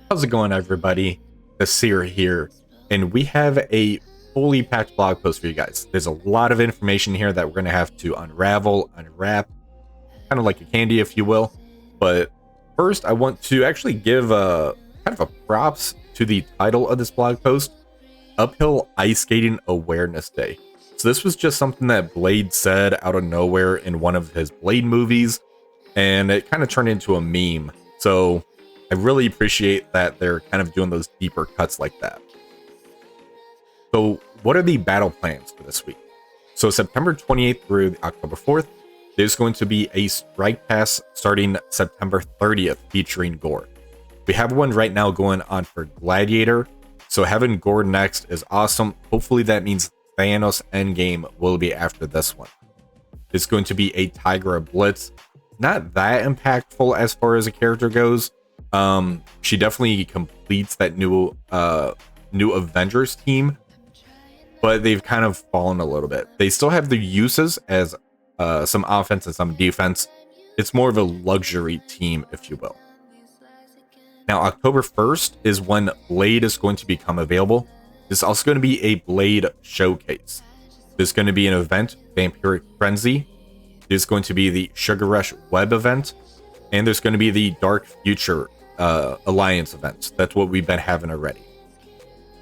How's it going, everybody? The Seer here, and we have a fully packed blog post for you guys. There's a lot of information here that we're going to have to unravel, unwrap, kind of like a candy, if you will. But first, I want to actually give a kind of a props to the title of this blog post, Uphill Ice Skating Awareness Day. So this was just something that Blade said out of nowhere in one of his Blade movies, and it kind of turned into a meme. So I really appreciate that they're kind of doing those deeper cuts like that. So what are the battle plans for this week? So September 28th through October 4th, there's going to be a strike pass starting September 30th featuring Gore. We have one right now going on for Gladiator, so having Gore next is awesome. Hopefully that means Thanos Endgame will be after this one. There's going to be a Tigra Blitz. Not that impactful as far as a character goes. She definitely completes that new Avengers team, but they've kind of fallen a little bit. They still have their uses as some offense and some defense. It's more of a luxury team, if you will. Now, October 1st is when Blade is going to become available. There's also going to be a Blade showcase. There's going to be an event, Vampiric Frenzy. There's going to be the Sugar Rush Web event. And there's going to be the Dark Future Alliance event. That's what we've been having already.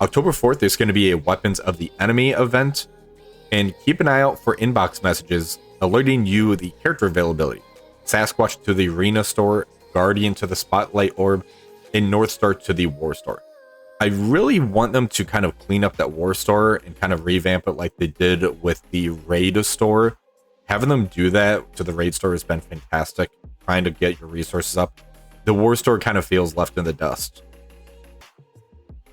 October 4th, there's going to be a Weapons of the Enemy event. And keep an eye out for inbox messages alerting you the character availability. Sasquatch to the Arena Store, Guardian to the Spotlight Orb, and North Star to the War Store. I really want them to kind of clean up that War Store and kind of revamp it like they did with the Raid Store. Having them do that to the Raid Store has been fantastic, trying to get your resources up. The War Store kind of feels left in the dust.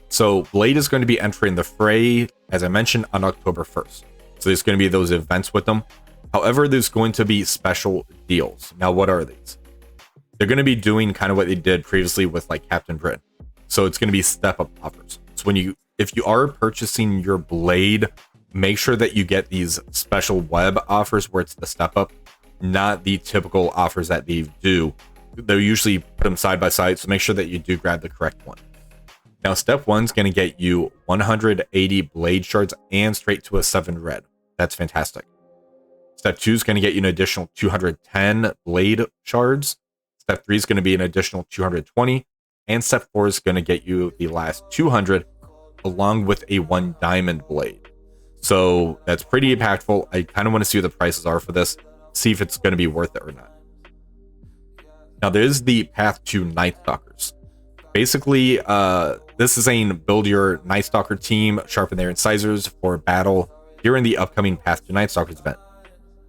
So Blade is going to be entering the fray, as I mentioned, on October 1st. So there's going to be those events with them. However, there's going to be special deals. Now, what are these? They're going to be doing kind of what they did previously with like Captain Britain. So it's going to be step-up offers. So if you are purchasing your Blade, make sure that you get these special web offers where it's the step-up, not the typical offers that they do. They'll usually put them side by side, so make sure that you do grab the correct one. Now, step 1's going to get you 180 Blade Shards and straight to a 7 red. That's fantastic. Step 2 is going to get you an additional 210 Blade Shards. Step 3 is going to be an additional 220. And step 4 is going to get you the last 200 along with a 1 diamond blade. So that's pretty impactful. I kind of want to see what the prices are for this, see if it's going to be worth it or not. Now, there is the path to Night Stalkers. Basically, this is saying build your Night Stalker team, sharpen their incisors for battle during the upcoming Path to Night Stalkers event.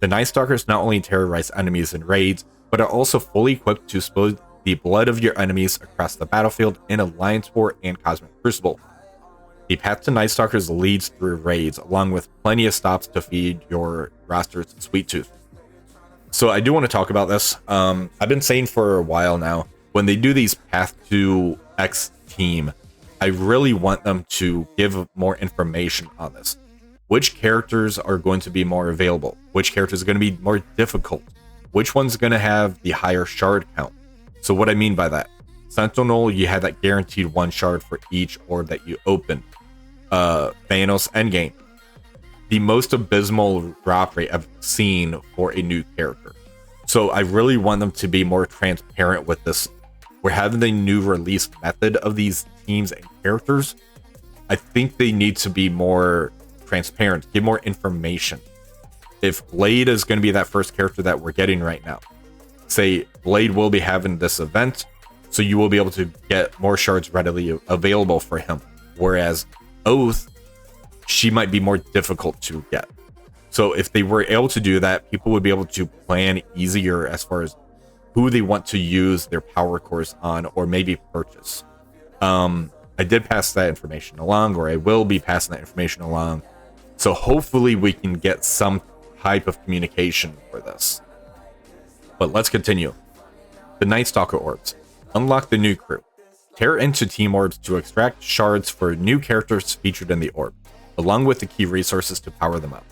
The Night Stalkers not only terrorize enemies in raids, but are also fully equipped to spill the blood of your enemies across the battlefield in Alliance War and Cosmic Crucible. The Path to Night Stalkers leads through raids, along with plenty of stops to feed your roster's Sweet Tooth. So I do want to talk about this. I've been saying for a while now, when they do these Path to X team, I really want them to give more information on this. Which characters are going to be more available? Which characters are going to be more difficult? Which one's going to have the higher shard count? So what I mean by that, Sentinel, you had that guaranteed 1 shard for each orb that you open. Thanos Endgame, the most abysmal drop rate I've seen for a new character. So I really want them to be more transparent with this. We're having the new release method of these teams and characters. I think they need to be more transparent, give more information. If Blade is going to be that first character that we're getting right now, say Blade will be having this event, so you will be able to get more shards readily available for him. Whereas Oath, she might be more difficult to get. So if they were able to do that, people would be able to plan easier as far as who they want to use their power cores on or maybe purchase. I did pass that information along, or I will be passing that information along. So hopefully we can get some type of communication for this. But let's continue. The Night Stalker orbs. Unlock the new crew. Tear into team orbs to extract shards for new characters featured in the orb, along with the key resources to power them up.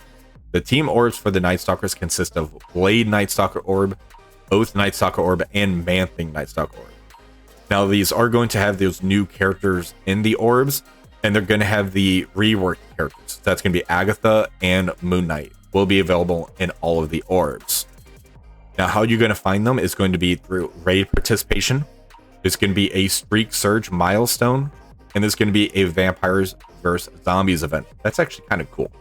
The team orbs for the Night Stalkers consist of Blade Night Stalker Orb, Oath Night Stalker Orb, and Man-Thing Night Stalker Orb. Now, these are going to have those new characters in the orbs, and they're going to have the reworked characters. So that's going to be Agatha and Moon Knight will be available in all of the orbs. Now, how you're going to find them is going to be through raid participation. There's going to be a Streak Surge milestone, and there's going to be a Vampires vs. Zombies event. That's actually kind of cool.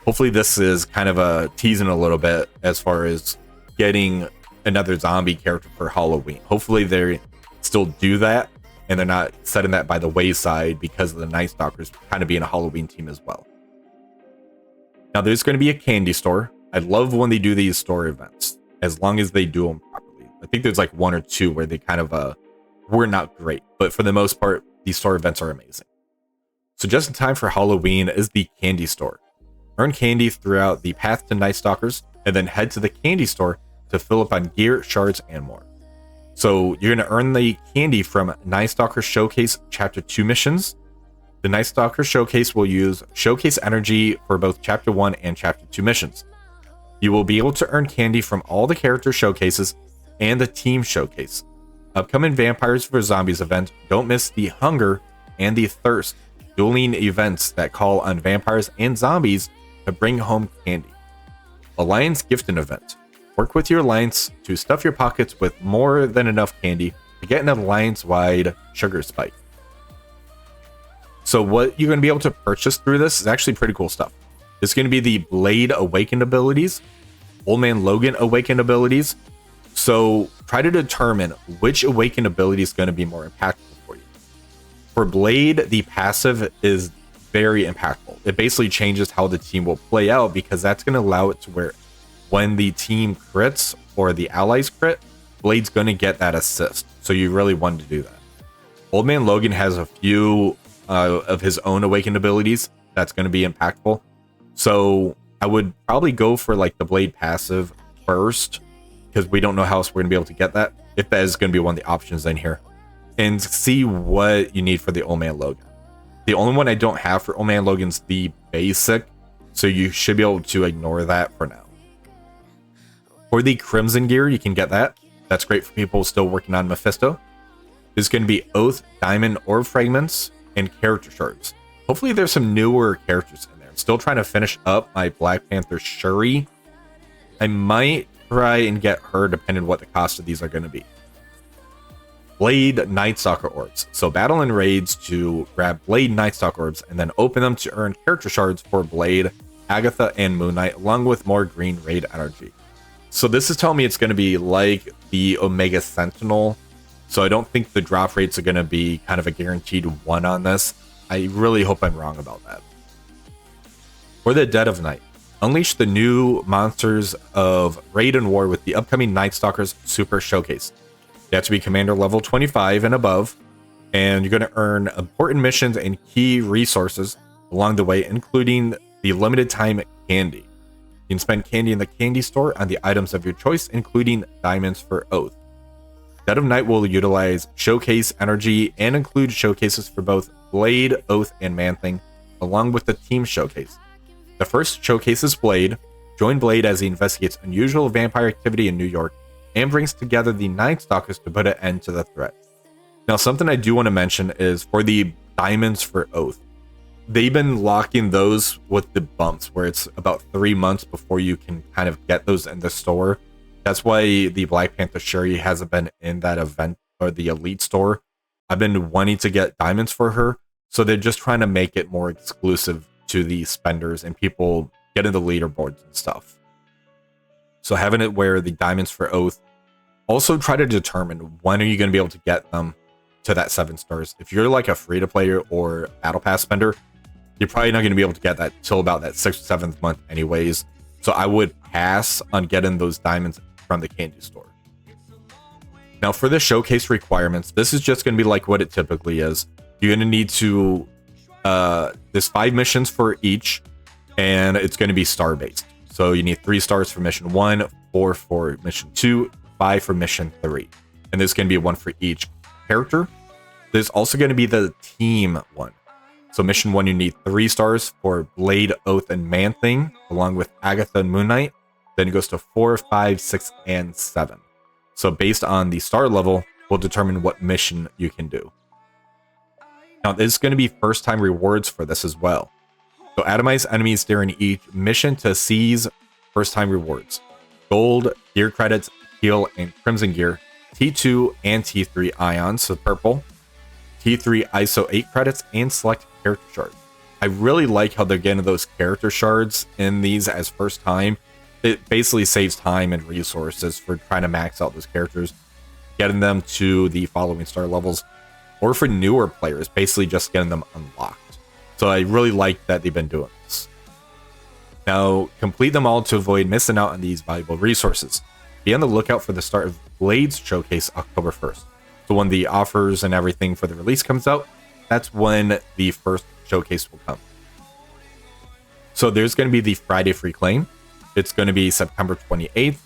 Hopefully this is kind of a teasing a little bit as far as getting another zombie character for Halloween. Hopefully they still do that, and they're not setting that by the wayside because of the Night Stalkers kind of being a Halloween team as well. Now, there's going to be a candy store. I love when they do these store events, as long as they do them properly. I think there's like one or two where they kind of were not great, but for the most part, these store events are amazing. So just in time for Halloween is the candy store. Earn candy throughout the path to Night Stalkers, and then head to the candy store to fill up on gear, shards, and more. So you're going to earn the candy from Night Stalker Showcase Chapter 2 missions. The Night Stalker Showcase will use Showcase energy for both Chapter 1 and Chapter 2 missions. You will be able to earn candy from all the character showcases and the team showcase. Upcoming Vampires vs. Zombies event, don't miss the Hunger and the Thirst dueling events that call on vampires and zombies to bring home candy. Alliance Gifting event. Work with your alliance to stuff your pockets with more than enough candy to get an alliance-wide sugar spike. So what you're going to be able to purchase through this is actually pretty cool stuff. It's going to be the Blade Awakened abilities, Old Man Logan Awakened abilities. So try to determine which Awakened ability is going to be more impactful for you. For Blade, the passive is very impactful. It basically changes how the team will play out, because that's going to allow it to where when the team crits or the allies crit, Blade's going to get that assist. So you really want to do that. Old Man Logan has a few of his own Awakened abilities that's going to be impactful. So I would probably go for like the Blade passive first, because we don't know how else we're going to be able to get that, if that is going to be one of the options in here, and see what you need for the Old Man Logan. The only one I don't have for Old Man Logan's the basic, so you should be able to ignore that for now. For the Crimson gear, you can get that. That's great for people still working on Mephisto. There's going to be Oath, Diamond Orb Fragments, and Character Shards. Hopefully there's some newer characters in there. I'm still trying to finish up my Black Panther Shuri. I might try and get her depending on what the cost of these are going to be. Blade Night Stalker Orbs. So battle in raids to grab Blade Night Stalker Orbs and then open them to earn Character Shards for Blade, Agatha, and Moon Knight, along with more green raid energy. So this is telling me it's going to be like the Omega Sentinel. So I don't think the drop rates are going to be kind of a guaranteed 1 on this. I really hope I'm wrong about that. For the Dead of Night, unleash the new monsters of Raid and War with the upcoming Night Stalkers Super Showcase. You have to be Commander level 25 and above, and you're going to earn important missions and key resources along the way, including the limited time candy. You can spend candy in the candy store on the items of your choice, including diamonds for Oath. Dead of Night will utilize Showcase energy and include showcases for both Blade, Oath, and Man-Thing, along with the team showcase. The first showcase is Blade. Join Blade as he investigates unusual vampire activity in New York and brings together the Night Stalkers to put an end to the threat. Now, something I do want to mention is for the diamonds for Oath. They've been locking those with the bumps, where it's about 3 months before you can kind of get those in the store. That's why the Black Panther Shuri hasn't been in that event or the Elite store. I've been wanting to get diamonds for her, so they're just trying to make it more exclusive to the spenders and people getting the leaderboards and stuff. So having it where the diamonds for Oath, also try to determine when are you going to be able to get them to that 7 stars. If you're like a free-to-play or Battle Pass spender, you're probably not going to be able to get that till about that 6th or 7th month anyways. So I would pass on getting those diamonds from the candy store. Now for the showcase requirements, this is just going to be like what it typically is. You're going to need to, there's 5 missions for each, and it's going to be star based. So you need 3 stars for mission 1, 4 for mission 2, 5 for mission 3. And there's going to be 1 for each character. There's also going to be the team one. So mission 1, you need 3 stars for Blade, Oath, and Man-Thing, along with Agatha and Moon Knight. Then it goes to 4, 5, 6, and 7. So based on the star level, will determine what mission you can do. Now, there's going to be first time rewards for this as well. So atomize enemies during each mission to seize first time rewards. Gold, gear credits, heal, and crimson gear. T2 and T3 ions, so purple. T3 ISO 8 credits, and select character shards. I really like how they're getting those character shards in these as first time. It basically saves time and resources for trying to max out those characters, getting them to the following star levels, or for newer players, basically just getting them unlocked. So I really like that they've been doing this. Now, complete them all to avoid missing out on these valuable resources. Be on the lookout for the start of Blades Showcase October 1st. So when the offers and everything for the release comes out, that's when the first showcase will come. So there's going to be the Friday free claim. It's going to be September 28th.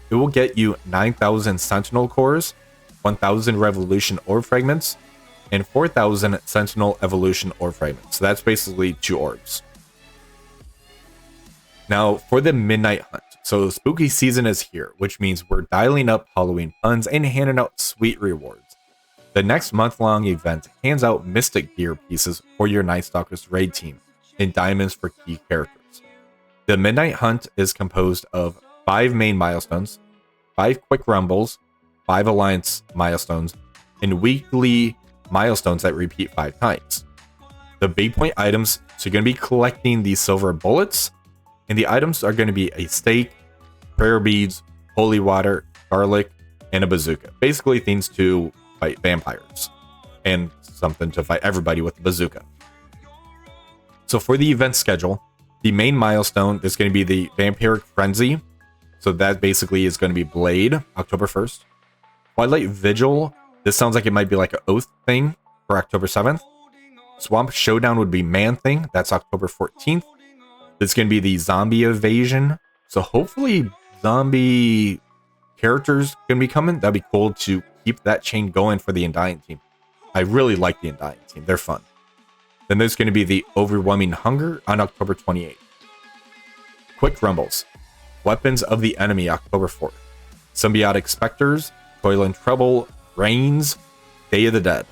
It will get you 9,000 Sentinel cores, 1,000 Revolution orb fragments, and 4,000 Sentinel Evolution orb fragments. So that's basically 2 orbs. Now, for the Midnight Hunt. So spooky season is here, which means we're dialing up Halloween puns and handing out sweet rewards. The next month-long event hands out Mystic Gear pieces for your Night Stalkers raid team and diamonds for key characters. The Midnight Hunt is composed of 5 main milestones, 5 quick rumbles, 5 alliance milestones, and weekly milestones that repeat 5 times. The big point items, so you're going to be collecting these silver bullets, and the items are going to be a stake, prayer beads, holy water, garlic, and a bazooka. Basically things to fight vampires, and something to fight everybody with a bazooka. So for the event schedule, the main milestone is going to be the Vampiric Frenzy. So that basically is going to be Blade, October 1st. Twilight Vigil, this sounds like it might be like an Oath thing for October 7th. Swamp Showdown would be Man Thing, that's October 14th. It's going to be the Zombie Invasion. So hopefully zombie characters going to be coming. That'd be cool to keep that chain going for the Undying team. I really like the Undying team. They're fun. Then there's going to be the Overwhelming Hunger on October 28th. Quick Rumbles. Weapons of the Enemy, October 4th. Symbiotic Specters, Toil and Trouble, Reigns, Day of the Dead.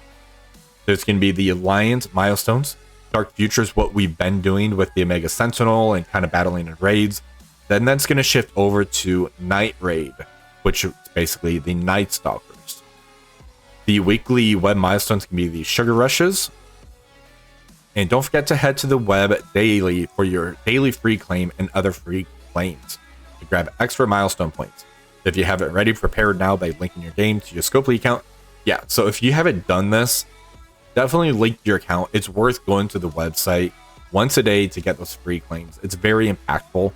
There's going to be the Alliance Milestones. Dark Futures, what we've been doing with the Omega Sentinel and kind of battling in raids. Then that's going to shift over to Night Raid, which is basically the Night Stalkers. The weekly web milestones can be the Sugar Rushes. And don't forget to head to the web daily for your daily free claim and other free claims to grab extra milestone points. If you have it ready, prepared now by linking your game to your Scopely account. Yeah, so if you haven't done this, definitely link your account. It's worth going to the website once a day to get those free claims. It's very impactful.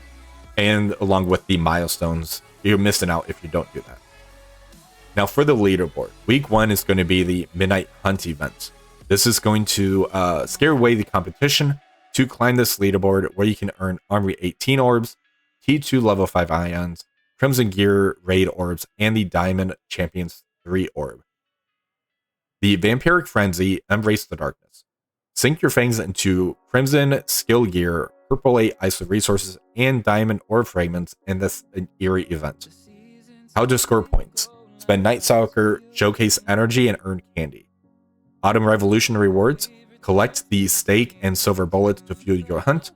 And along with the milestones, you're missing out if you don't do that. Now for the leaderboard, week 1 is going to be the Midnight Hunt event. This is going to scare away the competition to climb this leaderboard where you can earn Armory 18 orbs, T2 level 5 ions, Crimson Gear raid orbs, and the Diamond Champions 3 orb. The Vampiric Frenzy, Embrace the Darkness. Sink your fangs into Crimson Skill Gear, Purple 8 ISO resources, and Diamond Orb fragments in this eerie event. How to score points. Spend Night Stalker Showcase energy and earn candy. Autumn Revolution rewards. Collect the stake and silver bullets to fuel your hunt.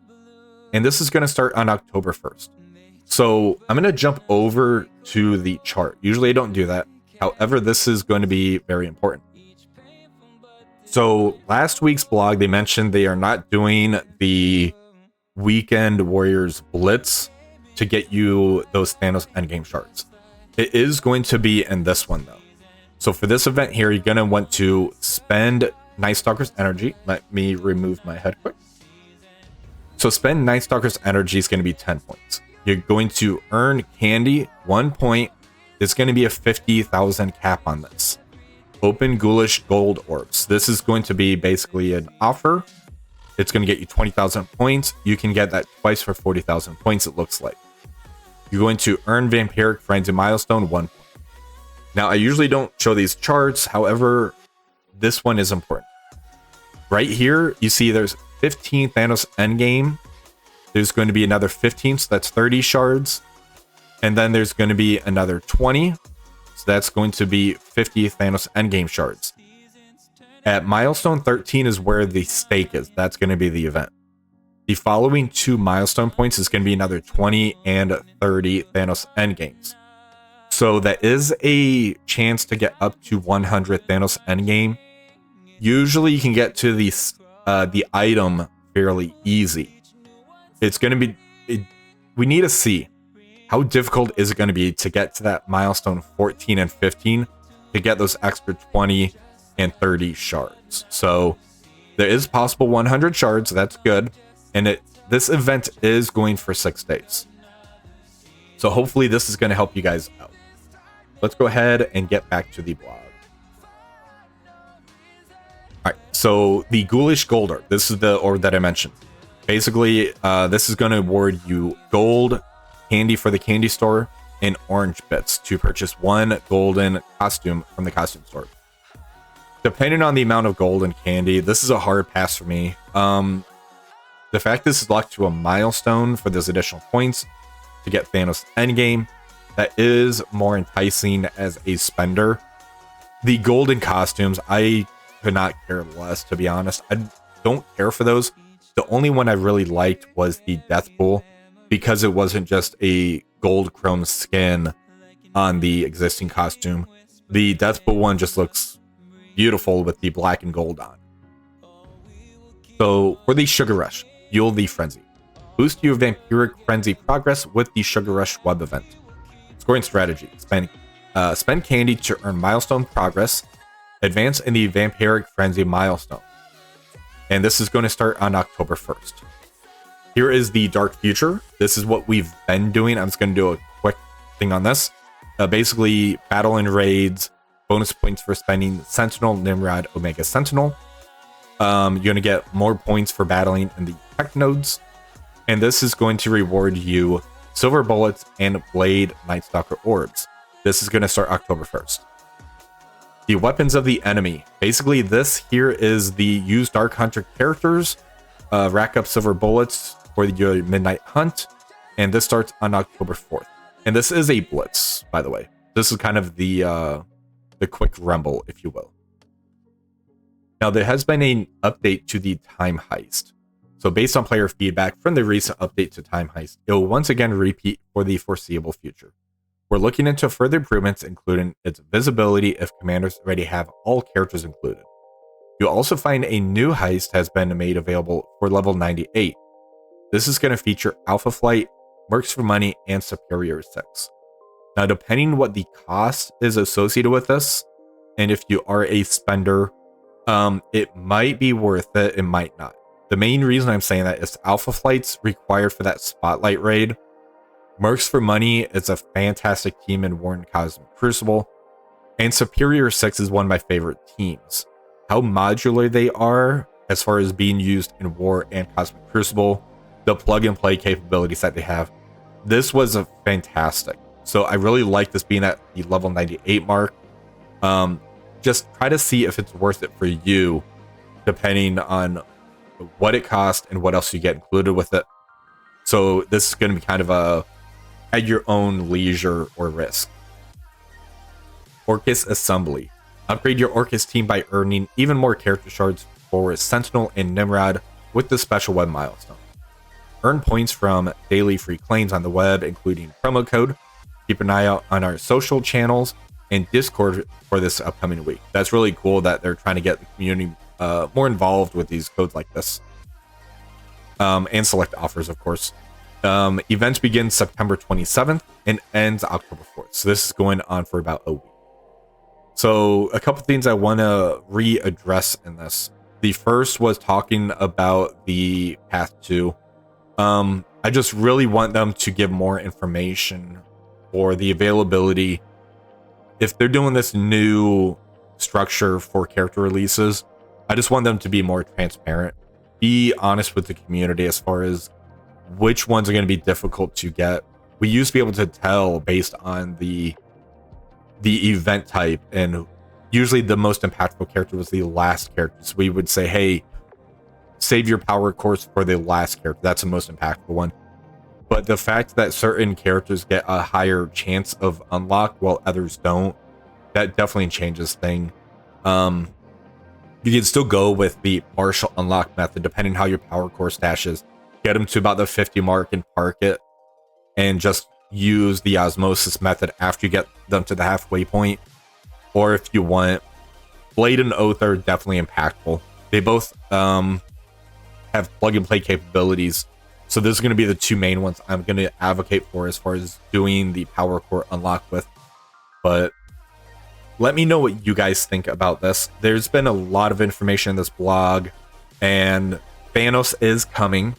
And this is going to start on October 1st. So I'm going to jump over to the chart. Usually I don't do that. However, this is going to be very important. So last week's blog, they mentioned they are not doing the Weekend Warriors Blitz to get you those Thanos endgame shards. It is going to be in this one though. So for this event here, you're going to want to spend Night Stalker's energy. Let me remove my head quick. So spend Night Stalker's energy is going to be 10 points. You're going to earn candy, 1 point. It's going to be a 50,000 cap on this. Open Ghoulish Gold Orbs. This is going to be basically an offer. It's going to get you 20,000 points. You can get that twice for 40,000 points, it looks like. You're going to earn Vampiric Frenzy Milestone, 1 point. Now, I usually don't show these charts. However, this one is important. Right here, you see there's 15 Thanos Endgame. There's going to be another 15, so that's 30 shards. And then there's going to be another 20. So that's going to be 50 Thanos endgame shards. At milestone 13 is where the stake is. That's going to be the event. The following 2 milestone points is going to be another 20 and 30 Thanos endgames. So that is a chance to get up to 100 Thanos endgame. Usually you can get to the item fairly easy. It's going to be... we need to see how difficult is it going to be to get to that milestone 14 and 15 to get those extra 20 and 30 shards. So there is possible 100 shards. That's good. And this event is going for 6 days. So hopefully this is going to help you guys out. Let's go ahead and get back to the blog. Alright, so the Ghoulish Gold Orb. This is the orb that I mentioned. Basically, this is going to award you gold, candy for the candy store, and orange bits to purchase 1 golden costume from the costume store. Depending on the amount of gold and candy, this is a hard pass for me. The fact this is locked to a milestone for those additional points to get Thanos endgame, that is more enticing as a spender. The golden costumes, I could not care less, to be honest. I don't care for those. The only one I really liked was the Death Pool, because it wasn't just a gold chrome skin on the existing costume. The Death Pool one just looks beautiful with the black and gold on. So for the Sugar Rush, Fuel the Frenzy. Boost your Vampiric Frenzy progress with the Sugar Rush web event. Scoring strategy. Spend candy to earn milestone progress. Advance in the Vampiric Frenzy milestone. And this is going to start on October 1st. Here is the Dark Future. This is what we've been doing. I'm just going to do a quick thing on this. Basically, battle and raids. Bonus points for spending Sentinel, Nimrod, Omega Sentinel. You're going to get more points for battling in the tech nodes. And this is going to reward you Silver Bullets and Blade Nightstalker Orbs. This is going to start October 1st. The Weapons of the Enemy. Basically, this here is the use Dark Hunter characters. Rack up Silver Bullets for your Midnight Hunt. And this starts on October 4th. And this is a blitz, by the way. This is kind of the quick rumble, if you will. Now, there has been an update to the Time Heist. So based on player feedback from the recent update to Time Heist, it will once again repeat for the foreseeable future. We're looking into further improvements, including its visibility if commanders already have all characters included. You'll also find a new heist has been made available for level 98. This is going to feature Alpha Flight, Mercs for Money, and Superior 6. Now, depending what the cost is associated with this, and if you are a spender, it might be worth it, it might not. The main reason I'm saying that is Alpha Flight's required for that Spotlight raid. Mercs for Money is a fantastic team in War and Cosmic Crucible, and Superior 6 is one of my favorite teams. How modular they are as far as being used in War and Cosmic Crucible, the plug-and-play capabilities that they have. This was a fantastic. So I really like this being at the level 98 mark. Just try to see if it's worth it for you, depending on what it costs and what else you get included with it. So this is going to be kind of a at your own leisure or risk. Orcus Assembly. Upgrade your Orcus team by earning even more character shards for Sentinel and Nimrod with the special web milestone. Earn points from daily free claims on the web, including promo code. Keep an eye out on our social channels and Discord for this upcoming week. That's really cool that they're trying to get the community more involved with these codes like this. And select offers, of course. Events begin September 27th and ends October 4th. So this is going on for about a week. So a couple things I want to readdress in this. The first was talking about the Path 2. I just really want them to give more information for the availability. If they're doing this new structure for character releases, I just want them to be more transparent. Be honest with the community as far as which ones are going to be difficult to get. We used to be able to tell based on the event type, and usually the most impactful character was the last character. So we would say, hey, save your power course for the last character. That's the most impactful one. But the fact that certain characters get a higher chance of unlock while others don't, that definitely changes thing. You can still go with the partial unlock method depending how your power core stash is. Get them to about the 50 mark and park it, and just use the osmosis method after you get them to the halfway point. Or if you want, Blade and Oath are definitely impactful. They both have plug and play capabilities, so this is going to be the two main ones I'm going to advocate for as far as doing the power core unlock with. But let me know what you guys think about this. There's been a lot of information in this blog, and Thanos is coming,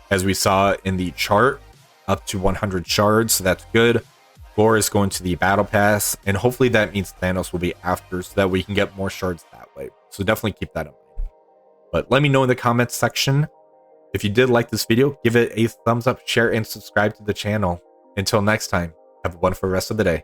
as we saw in the chart, up to 100 shards, so that's good. Gore is going to the battle pass, and hopefully that means Thanos will be after, so that we can get more shards that way. So definitely keep that in mind. But let me know in the comments section. If you did like this video, give it a thumbs up, share, and subscribe to the channel. Until next time, have a wonderful rest of the day.